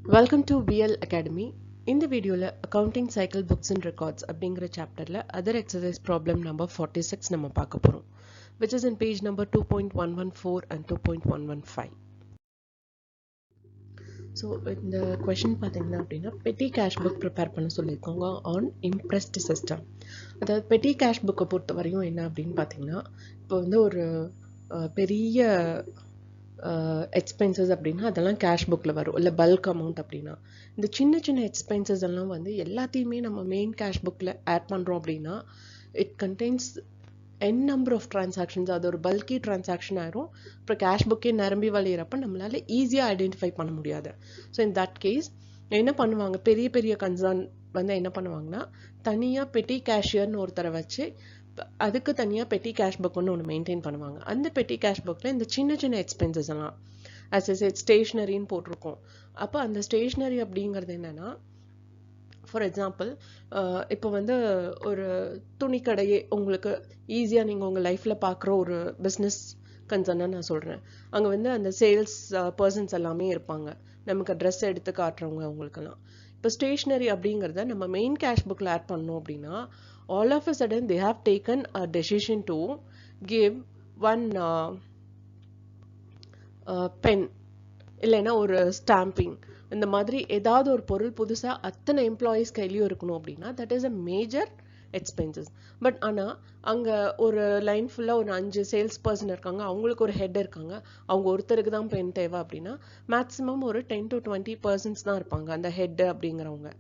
Welcome to VL Academy. இந்த வீடியோல accounting cycle books and records அப்படிங்கிற சாப்டர்ல other exercise problem number 46 நம்ம பார்க்க போறோம், which is in page number 2.114 and 2.115. So இந்த question பார்த்தீங்கன்னா அப்படின்னா petty cash book prepare பண்ண சொல்லியிருக்காங்க on impressed system. அதாவது petty cash book பொறுத்த வரையும் என்ன அப்படின்னு பார்த்தீங்கன்னா, இப்போ வந்து ஒரு பெரிய எக்ஸ்பென்சஸ் அப்படின்னா அதெல்லாம் கேஷ் புக்கில் வரும், இல்லை பல்க் அமௌண்ட் அப்படின்னா. இந்த சின்ன சின்ன எக்ஸ்பென்சஸ் எல்லாம் வந்து எல்லாத்தையுமே நம்ம மெயின் கேஷ் புக்கில் ஆட் பண்ணுறோம் அப்படின்னா it contains N number of transactions. அது ஒரு பல்கி டிரான்சாக்ஷன் ஆயிரும். அப்புறம் கேஷ் புக்கே நிரம்பி வழியிறப்ப நம்மளால ஈஸியாக ஐடென்டிஃபை பண்ண முடியாது. ஸோ இன் தட் கேஸ் என்ன பண்ணுவாங்க, பெரிய பெரிய கன்சர்ன் வந்து என்ன பண்ணுவாங்கன்னா, தனியாக பெட்டி கேஷியர்னு ஒருத்தரை வச்சு அதுக்கு தனியாக பெட்டி கேஷ் புக்னு ஒன்று மெயின்டைன் பண்ணுவாங்க. அந்த பெட்டி கேஷ் புக்கில் இந்த சின்ன சின்ன எக்ஸ்பென்சஸ் எல்லாம் ஸ்டேஷ்னரின்னு போட்டிருக்கோம். அப்போ அந்த ஸ்டேஷ்னரி அப்படிங்கிறது என்னன்னா, ஃபார் எக்ஸாம்பிள் இப்போ வந்து ஒரு துணிக்கடையே உங்களுக்கு ஈஸியாக நீங்கள் உங்கள் லைஃப்பில் பார்க்குற ஒரு பிஸ்னஸ் கன்சர்னாக நான் சொல்கிறேன். அங்கே வந்து அந்த சேல்ஸ் பர்சன்ஸ் எல்லாமே இருப்பாங்க, நமக்கு ட்ரெஸ் எடுத்து காட்டுறவங்க அவங்களுக்கெல்லாம். இப்போ ஸ்டேஷ்னரி அப்படிங்கிறத நம்ம மெயின் கேஷ் புக்கில் ஆட் பண்ணோம் அப்படின்னா all of a sudden they have taken a decision to give one pen இல்லைன்னா ஒரு ஸ்டாம்பிங், இந்த மாதிரி ஏதாவது ஒரு பொருள் புதுசாக அத்தனை எம்ப்ளாயீஸ் கையிலையும் இருக்கணும் அப்படின்னா that is a major expenses. But ஆனால் அங்கே ஒரு லைன் ஃபுல்லாக ஒரு 5 சேல்ஸ் பர்சன் இருக்காங்க, அவங்களுக்கு ஒரு ஹெட் இருக்காங்க, அவங்க ஒருத்தருக்கு தான் பென் தேவை அப்படின்னா மேக்ஸிமம் ஒரு 10 to 20% தான் இருப்பாங்க அந்த ஹெட் அப்படிங்கிறவங்க.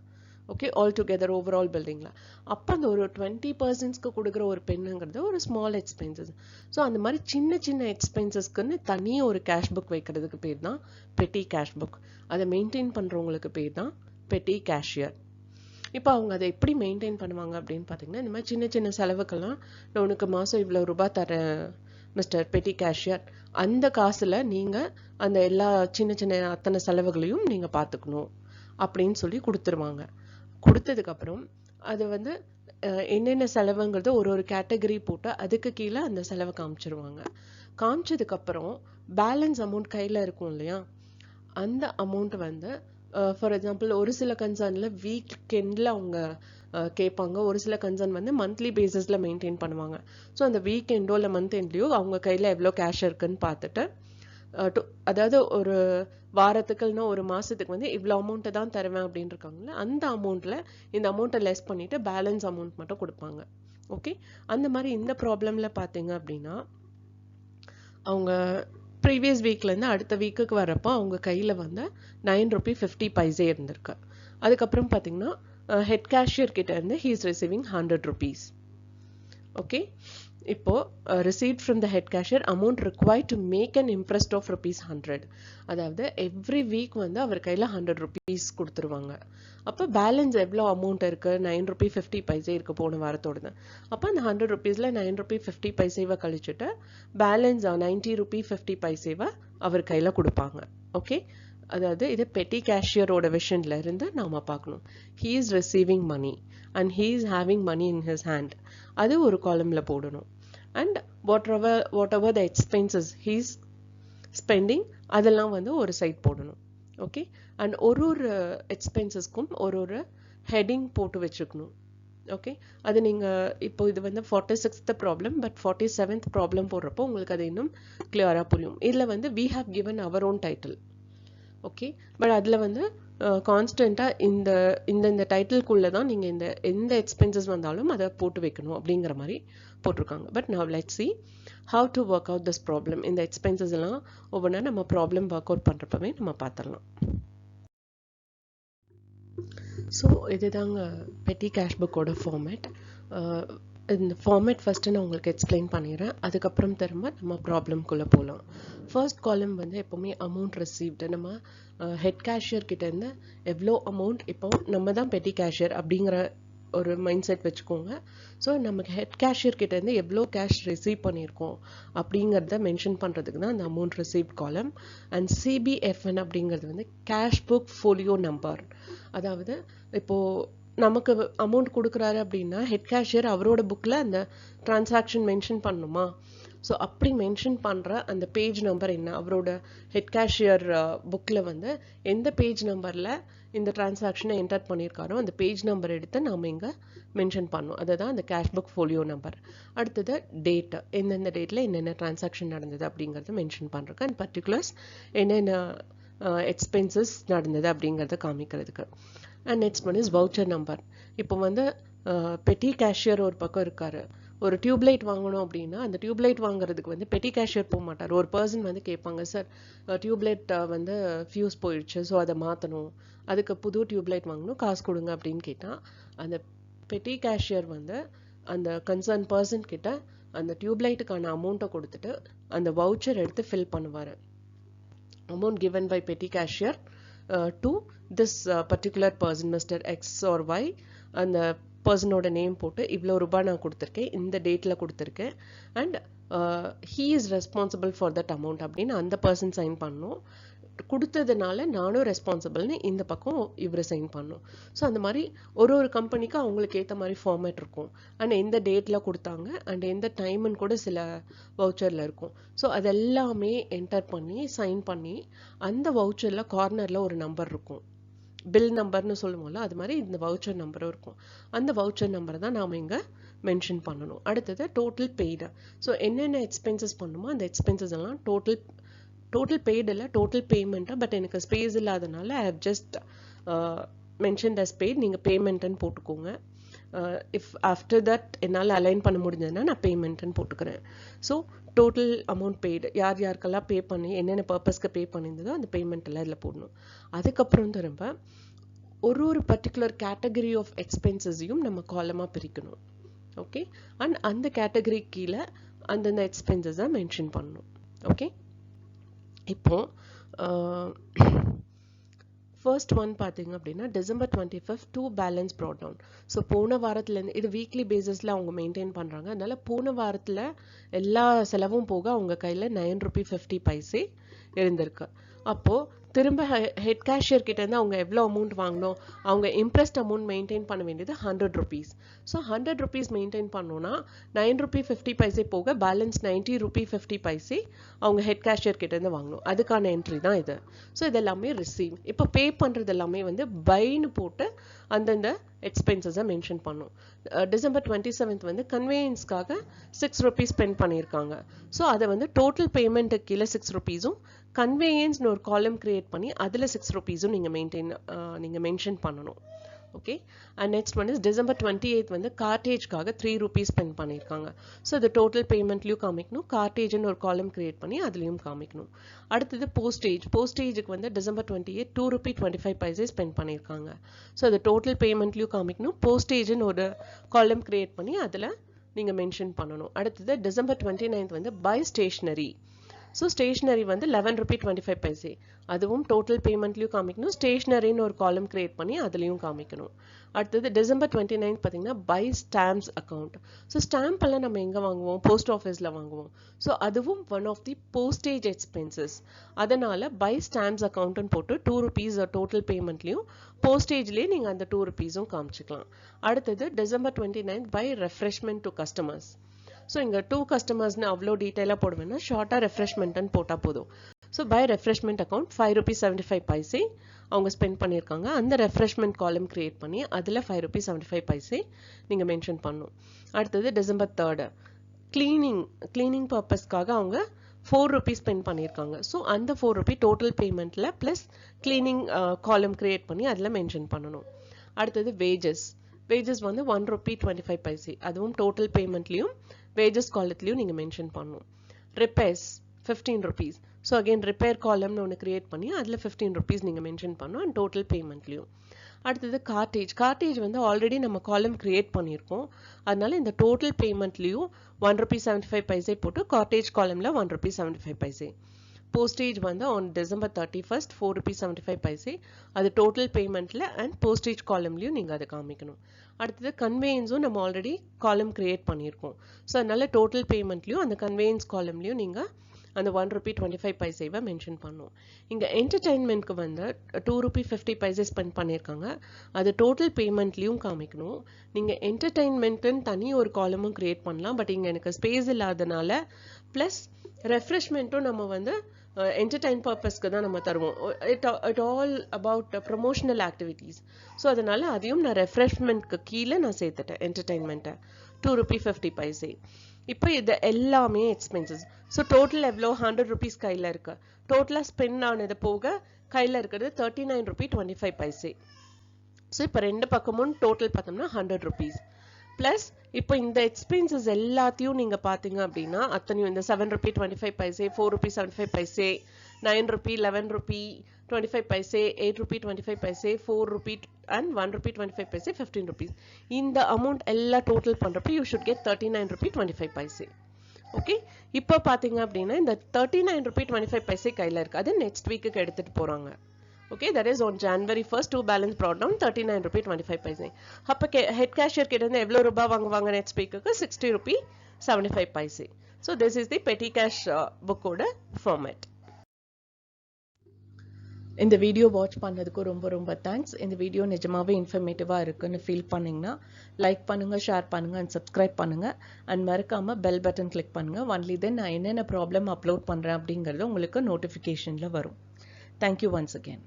ஓகே, ஆல் டுகெதர் ஓவரால் பில்டிங்கில். அப்போ அந்த ஒரு 20%க்கு கொடுக்குற ஒரு பெண்ணுங்கிறது ஒரு ஸ்மால் எக்ஸ்பென்சஸ். ஸோ அந்த மாதிரி சின்ன சின்ன எக்ஸ்பென்சஸ்க்குன்னு தனியாக ஒரு கேஷ் புக் வைக்கிறதுக்கு பேர் தான் பெட்டி கேஷ் புக். அதை மெயின்டைன் பண்ணுறவங்களுக்கு பேர் தான் பெட்டி கேஷியர். இப்போ அவங்க அதை எப்படி மெயின்டைன் பண்ணுவாங்க அப்படின்னு பார்த்தீங்கன்னா, இந்த மாதிரி சின்ன சின்ன செலவுக்கெல்லாம் நான் உனக்கு மாதம் இவ்வளோ ரூபாய் தரேன் மிஸ்டர் பெட்டி கேஷியர், அந்த காசில் நீங்கள் அந்த எல்லா சின்ன சின்ன அத்தனை செலவுகளையும் நீங்கள் பார்த்துக்கணும் அப்படின்னு சொல்லி கொடுத்துருவாங்க. கொடுத்ததுக்கப்புறம் அது வந்து என்னென்ன செலவுங்கிறது ஒரு கேட்டகரி போட்டு அதுக்கு கீழே அந்த செலவை காமிச்சிருவாங்க. காமிச்சதுக்கப்புறம் பேலன்ஸ் அமௌண்ட் கையில் இருக்கும் இல்லையா, அந்த அமௌண்ட் வந்து ஃபார் எக்ஸாம்பிள் ஒரு சில கன்சர்னில் வீக்கெண்டில் அவங்க கேட்பாங்க, ஒரு சில கன்சர்ன் வந்து மந்த்லி பேசிஸில் மெயின்டைன் பண்ணுவாங்க. ஸோ அந்த வீக்கெண்டோ இல்லை மந்த் எண்ட்லேயோ அவங்க கையில் எவ்வளோ கேஷ் இருக்குன்னு பார்த்துட்டு, அதாவது ஒரு வாரத்துக்கு இல்லைன்னா ஒரு மாதத்துக்கு வந்து இவ்வளோ அமௌண்ட்டை தான் தருவேன் அப்படின்னு இருக்காங்களே, அந்த அமௌண்ட்டில் இந்த அமௌண்ட்டை லெஸ் பண்ணிவிட்டு பேலன்ஸ் அமௌண்ட் மட்டும் கொடுப்பாங்க. ஓகே, அந்த மாதிரி இந்த ப்ராப்ளமில் பார்த்தீங்க அப்படின்னா அவங்க ப்ரீவியஸ் வீக்லேருந்து அடுத்த வீக்குக்கு வரப்போ அவங்க கையில் வந்து ₹9.50 இருந்திருக்கு. அதுக்கப்புறம் பார்த்தீங்கன்னா ஹெட் கேஷியர் கிட்ட இருந்து ஹீ இஸ் ரிசீவிங் ₹100. ஓகே, இப்போ received from the head cashier amount required to make an imprest of ₹100. அதாவது எவ்ரி வீக் வந்து அவர் கையில் ₹100 கொடுத்துருவாங்க. அப்போ பேலன்ஸ் எவ்வளோ அமௌண்ட் இருக்குது, ₹9.50 இருக்குது போன வாரத்தோடது. அப்போ அந்த ₹100ல் ₹9.50 கழிச்சுட்டு பேலன்ஸ் ₹90.50 அவர் கையில் கொடுப்பாங்க. ஓகே, அதாவது இது பெட்டி கேஷியரோட விஷன்ல இருந்து நாம பார்க்கணும். He is receiving money and he is having money in his hand, அது ஒரு காலம்ல போடணும். And whatever the expenses he is spending அதெல்லாம் வந்து ஒரு சைட் போடணும். ஓகே, அண்ட் ஒரு எக்ஸ்பென்சஸ்க்கும் ஒரு ஹெட்டிங் போட்டு வச்சுக்கணும். ஓகே, அது நீங்கள் இப்போ இது வந்து 46th problem, but 47th problem போடுறப்போ உங்களுக்கு அது இன்னும் கிளியராக புரியும். இதில் வந்து we have given our own title. Okay, but அதில் வந்து கான்ஸ்டண்ட்டாக இந்த டைட்டில்குள்ளே தான் நீங்கள் எந்த எக்ஸ்பென்சஸ் வந்தாலும் அதை போட்டு வைக்கணும் அப்படிங்கிற மாதிரி போட்டிருக்காங்க. But now let's see how to work out this problem. இந்த எக்ஸ்பென்சஸ் எல்லாம் ஒவ்வொன்றா நம்ம ப்ராப்ளம் ஒர்க் அவுட் பண்ணுறப்பவே நம்ம பார்த்துடலாம். ஸோ இதுதாங்க பெட்டி கேஷ் புக்கோட ஃபார்மேட். இந்த ஃபார்மேட் ஃபஸ்ட்டு நான் உங்களுக்கு எக்ஸ்பிளைன் பண்ணிடுறேன், அதுக்கப்புறம் திரும்ப நம்ம ப்ராப்ளம்குள்ளே போகலாம். ஃபர்ஸ்ட் காலம் வந்து எப்போவுமே அமௌண்ட் ரிசீவ்டு. நம்ம ஹெட் கேஷியர் கிட்டேருந்து எவ்வளோ அமௌண்ட், இப்போ நம்ம தான் பெட்டி கேஷியர் அப்படிங்கிற ஒரு மைண்ட் செட் வச்சுக்கோங்க. ஸோ நமக்கு ஹெட் கேஷியர் கிட்டேருந்து எவ்வளோ கேஷ் ரிசீவ் பண்ணியிருக்கோம் அப்படிங்கிறத மென்ஷன் பண்ணுறதுக்கு தான் அந்த அமௌண்ட் ரிசீவ்ட் காலம். அண்ட் CBFN அப்படிங்கிறது வந்து கேஷ் புக் ஃபோலியோ நம்பர். அதாவது இப்போது நமக்கு அமௌண்ட் கொடுக்குறாரு அப்படின்னா ஹெட் கேஷியர் அவரோட புக்கில் அந்த டிரான்சாக்ஷன் மென்ஷன் பண்ணணுமா, ஸோ அப்படி மென்ஷன் பண்ணுற அந்த பேஜ் நம்பர் என்ன, அவரோட ஹெட் கேஷியர் புக்கில் வந்து எந்த பேஜ் நம்பரில் இந்த டிரான்சாக்ஷனை என்டர் பண்ணியிருக்காரோ அந்த பேஜ் நம்பர் எடுத்து நாம் இங்கே மென்ஷன் பண்ணோம். அதுதான் அந்த கேஷ் புக் ஃபோலியோ நம்பர். அடுத்தது டேட், எந்தெந்த டேட்டில் என்னென்ன டிரான்சாக்ஷன் நடந்தது அப்படிங்கிறத மென்ஷன் பண்ணுறதுக்கு, அண்ட் பர்டிகுலர்ஸ் என்னென்ன எக்ஸ்பென்சஸ் நடந்தது அப்படிங்கிறத காமிக்கிறதுக்கு. And next one is voucher number. இப்போ வந்து பெட்டி கேஷியர் ஒரு பக்கம் இருக்காரு, ஒரு டியூப்லைட் வாங்கணும் அப்படின்னா அந்த டியூப்லைட் வாங்குறதுக்கு வந்து பெட்டி கேஷியர் போக மாட்டார். ஒரு பர்சன் வந்து கேட்பாங்க, சார் டியூப்லைட் வந்து ஃபியூஸ் போயிடுச்சு, ஸோ அதை மாற்றணும், அதுக்கு புது டியூப்லைட் வாங்கணும், காசு கொடுங்க அப்படின்னு கேட்டால் அந்த பெட்டி கேஷியர் வந்து அந்த கன்சர்ன் பர்சன் கிட்ட அந்த டியூப்லைட்டுக்கான அமௌண்ட்டை கொடுத்துட்டு அந்த வவுச்சர் எடுத்து ஃபில் பண்ணுவார். amount given by petty cashier to this particular person, Mr. X or Y. அந்த பர்சனோட நேம் போட்டு இவ்வளோ ரூபாய் நான் கொடுத்துருக்கேன், இந்த டேட்டில் கொடுத்துருக்கேன், and he is responsible for that amount அப்படின்னு அந்த பர்சன் சைன் பண்ணணும். கொடுத்ததுனால நானும் ரெஸ்பான்சிபிள்னு இந்த பக்கம் இவர் சைன் பண்ணும். ஸோ அந்த மாதிரி ஒரு ஒரு கம்பெனிக்கு அவங்களுக்கு ஏற்ற மாதிரி ஃபார்மேட் இருக்கும். அண்ட் எந்த டேட்டில் கொடுத்தாங்க அண்ட் எந்த டைமுன்னு கூட சில வவுச்சரில் இருக்கும். ஸோ அதெல்லாமே என்டர் பண்ணி சைன் பண்ணி அந்த வவுச்சரில் கார்னரில் ஒரு நம்பர் இருக்கும், பில் நம்பர்னு சொல்லுவோம்ல, அது மாதிரி இந்த வவுச்சர் நம்பரும் இருக்கும். அந்த வவுச்சர் நம்பரை தான் நாம் இங்கே மென்ஷன் பண்ணணும். அடுத்தது டோட்டல் பெய்டு. ஸோ என்னென்ன எக்ஸ்பென்சஸ் பண்ணுமோ அந்த எக்ஸ்பென்சஸ் எல்லாம் டோட்டல் பெய்டு இல்லை, டோட்டல் பேமெண்ட்டாக. பட் எனக்கு ஸ்பேஸ் இல்லாதனால I have just mentioned as paid, நீங்கள் பேமெண்ட்டுன்னு போட்டுக்கோங்க. இஃப் ஆஃப்டர் தட் என்னால் அலைன் பண்ண முடிஞ்சதுன்னா நான் பேமெண்ட்டுன்னு போட்டுக்கிறேன். ஸோ டோட்டல் அமௌண்ட் பெய்டு, யார் யாருக்கெல்லாம் பே பண்ணி என்னென்ன பர்பஸ்க்கு பே பண்ணியிருந்ததோ அந்த பேமெண்ட் எல்லாம் இதில் போடணும். அதுக்கப்புறம் திரும்ப ஒரு பர்டிகுலர் கேட்டகரி ஆஃப் எக்ஸ்பென்சஸையும் நம்ம காலமாக பிரிக்கணும். ஓகே, அண்ட் அந்த கேட்டகரி கீழே அந்தந்த எக்ஸ்பென்சஸை மென்ஷன் பண்ணணும். ஓகே, இப்போ ஃபர்ஸ்ட் ஒன் பார்த்தீங்க அப்படின்னா December 25th 2 balance brought down. So போன வாரத்துலேருந்து இது வீக்லி பேசிஸில் அவங்க மெயின்டைன் பண்ணுறாங்க. அதனால போன வாரத்தில் எல்லா செலவும் போக அவங்க கையில் ₹9.50 இருந்திருக்கு. அப்போது திரும்ப ஹெட் கேஷியர் கிட்டேருந்து அவங்க எவ்வளோ அமௌண்ட் வாங்கணும், அவங்க இம்ப்ரெஸ்ட் அமௌண்ட் மெயின்டைன் பண்ண வேண்டியது ₹100. ஸோ ₹100 மெயின்டைன் பண்ணோன்னா ₹9.50 போக பேலன்ஸ் ₹90.50 அவங்க ஹெட் கேஷியர் கிட்டேருந்து வாங்கணும். அதுக்கான என்ட்ரி தான் இது. ஸோ இதெல்லாமே ரிசீவ். இப்போ பே பண்ணுறது எல்லாமே வந்து பைன்னு போட்டு அந்தந்த எக்ஸ்பென்சஸை மென்ஷன் பண்ணும். December 27th வந்து கன்வேயன்ஸ்க்காக ₹6 ஸ்பெண்ட் பண்ணியிருக்காங்க. ஸோ அதை வந்து டோட்டல் பேமெண்ட்டுக்கு கீழே ₹6, கன்வேயன்ஸ்னு ஒரு காலம் கிரியேட் பண்ணி அதில் ₹6 நீங்கள் மென்ஷன் பண்ணணும். Okay, and next one is December 28th வந்து கார்டேஜ்க்காக ₹3 ஸ்பெண்ட் பண்ணியிருக்காங்க. ஸோ அது டோட்டல் பேமெண்ட்லையும் காமிக்கணும், கார்டேஜ்னு ஒரு காலம் கிரியேட் பண்ணி அதுலேயும் காமிக்கணும். அடுத்தது போஸ்டேஜுக்கு வந்து December 28th ₹2.25 ஸ்பெண்ட் பண்ணியிருக்காங்க. ஸோ அது டோட்டல் பேமெண்ட்லையும் காமிக்கணும், போஸ்டேஜ்னு ஒரு காலம் கிரியேட் பண்ணி அதில் நீங்கள் மென்ஷன் பண்ணணும். அடுத்தது December 29th வந்து பை ஸ்டேஷ்னரி. ஸோ ஸ்டேஷ்னரி வந்து ₹11.25, அதுவும் டோட்டல் பேமெண்ட்லையும் காமிக்கணும், ஸ்டேஷ்னரின்னு ஒரு காலம் கிரியேட் பண்ணி அதுலேயும் காமிக்கணும். அடுத்தது December 29th பார்த்தீங்கன்னா by stamps account. So stamp எல்லாம் நம்ம எங்கே வாங்குவோம், போஸ்ட் ஆஃபீஸில் வாங்குவோம். ஸோ அதுவும் one of the postage expenses. அதனால் பை ஸ்டாம்ப்ஸ் அக்கௌண்ட்டுன்னு போட்டு ₹2 டோட்டல் பேமெண்ட்லையும் போஸ்டேஜ்லேயே நீங்கள் அந்த ₹2 காமிச்சிக்கலாம். அடுத்தது December 29th by refreshment to customers. So இங்கே 2 கஸ்டமர்ஸ்னு அவ்வளோ டீட்டெயிலாக போடுவேன்னா ஷார்ட்டாக ரெஃப்ரெஷ்மெண்ட்டுன்னு போட்டால் போதும். ஸோ பை ரெஃப்ரெஷ்மெண்ட் அக்கௌண்ட் ₹5.75 அவங்க ஸ்பெண்ட் பண்ணியிருக்காங்க. அந்த ரெஃப்ரெஷ்மெண்ட் காலம் கிரியேட் பண்ணி அதில் ₹5.75 நீங்கள் மென்ஷன் பண்ணணும். அடுத்தது December 3rd கிளீனிங் பர்பஸ்க்காக அவங்க ₹4 ஸ்பெண்ட் பண்ணியிருக்காங்க. ஸோ அந்த ₹4 டோட்டல் பேமெண்ட்டில் ப்ளஸ் கிளீனிங் காலம் கிரியேட் பண்ணி அதில் மென்ஷன் பண்ணணும். அடுத்தது வேஜஸ் வந்து ₹1.25, அதுவும் டோட்டல் பேமெண்ட்லையும் வேஜஸ் காலத்துலையும் நீங்கள் மென்ஷன் பண்ணணும். ரிப்பேர்ஸ் ₹15. ஸோ அகெயின் ரிப்பேர் காலம்னு ஒன்று கிரியேட் பண்ணி அதில் ₹15 நீங்கள் மென்ஷன் பண்ணணும் அண்ட் டோட்டல் பேமெண்ட்லையும். அடுத்தது கார்டேஜ் வந்து ஆல்ரெடி நம்ம காலம் கிரியேட் பண்ணியிருக்கோம். அதனால இந்த டோட்டல் பேமெண்ட்லையும் ₹1.75 போட்டு கார்டேஜ் காலமில் ₹1.75. போஸ்டேஜ் வந்து ஆன் December 31st ₹4.75, அது டோட்டல் பேமெண்ட்டில் அண்ட் போஸ்டேஜ் காலம்லையும் நீங்கள் அதை காமிக்கணும். அடுத்தது கன்வேயன்ஸும் நம்ம ஆல்ரெடி காலம் கிரியேட் பண்ணியிருக்கோம். ஸோ அதனால டோட்டல் பேமெண்ட்லையும் அந்த கன்வேயன்ஸ் காலம்லையும் நீங்கள் அந்த 1 rupee 25 பைசேவை மென்ஷன் பண்ணும். இங்கே என்டர்டைன்மெண்ட்க்கு வந்து 2 rupee 50 பைசே ஸ்பெண்ட் பண்ணியிருக்காங்க. அது டோட்டல் பேமெண்ட்லேயும் காமிக்கணும். நீங்கள் என்டர்டைன்மெண்ட்டுன்னு தனி ஒரு காலமும் க்ரியேட் பண்ணலாம். பட் இங்கே எனக்கு ஸ்பேஸ் இல்லாதனால ப்ளஸ் ரெஃப்ரெஷ்மெண்ட்டும் நம்ம வந்து என்டர்டைன் பர்பஸ்க்கு தான் நம்ம தருவோம். It all about promotional activities. So அதனால அதையும் நான் ரெஃப்ரெஷ்மெண்ட்க்கு கீழே நான் சேர்த்துட்டேன் என்டர்டைன்மெண்ட்டை 2 rupee 50 பைசே. இப்போ இது எல்லாமே எக்ஸ்பென்சஸ். ஸோ டோட்டல் எவ்வளோ 100 rupees கையில் இருக்கு. டோட்டலாக ஸ்பெண்ட் ஆனது போக கையில் இருக்கிறது 39 rupee 25 பைசே. ஸோ இப்போ ரெண்டு பக்கமும் டோட்டல் பார்த்தோம்னா 100 rupees. ப்ளஸ் இப்போ இந்த எக்ஸ்பென்சஸ் எல்லாத்தையும் நீங்கள் பார்த்தீங்க அப்படின்னா அத்தனையும் இந்த 7 rupee 25 paise, 4 rupee 75 paise, 9 rupee 11 rupee 25 paise, 8 rupee 25 paise, 4 rupee and 1 rupee 25 paise, 15 rupees. இந்த அமௌண்ட் எல்லாம் டோட்டல் பண்ணுறப்ப you should get 39 rupee 25 paise. Okay, இப்போ பார்த்தீங்க அப்படின்னா இந்த 39 rupee 25 பைசே கையில் இருக்குது. அது நெக்ஸ்ட் வீக்குக்கு எடுத்துகிட்டு போகிறாங்க. Okay, that is on January 1st, 2 balance brought down 39 rupee 25 paise. அப்ப head cashier கிட்ட இருந்து எவ்வளவு ரூபாய் வாங்குவாங்க next week க்கு 60 rupee 75 paise. So this is the petty cash book ஓட format. இந்த வீடியோ வாட்ச் பண்ணதுக்கு ரொம்ப தேங்க்ஸ். இந்த வீடியோ நிஜமாவே இன்ஃபர்மேட்டிவா இருக்குன்னு ஃபீல் பண்ணீங்கன்னா லைக் பண்ணுங்க, ஷேர் பண்ணுங்க அண்ட் சப்ஸ்கிரைப் பண்ணுங்க அண்ட் மறக்காம பெல் பட்டன் கிளிக் பண்ணுங்க. ஒன்லி தென் நான் என்னென்ன ப்ராப்ளம் அப்லோட் பண்றேன் அப்படிங்கிறது உங்களுக்கு நோட்டிஃபிகேஷன்ல வரும். Thank you once again.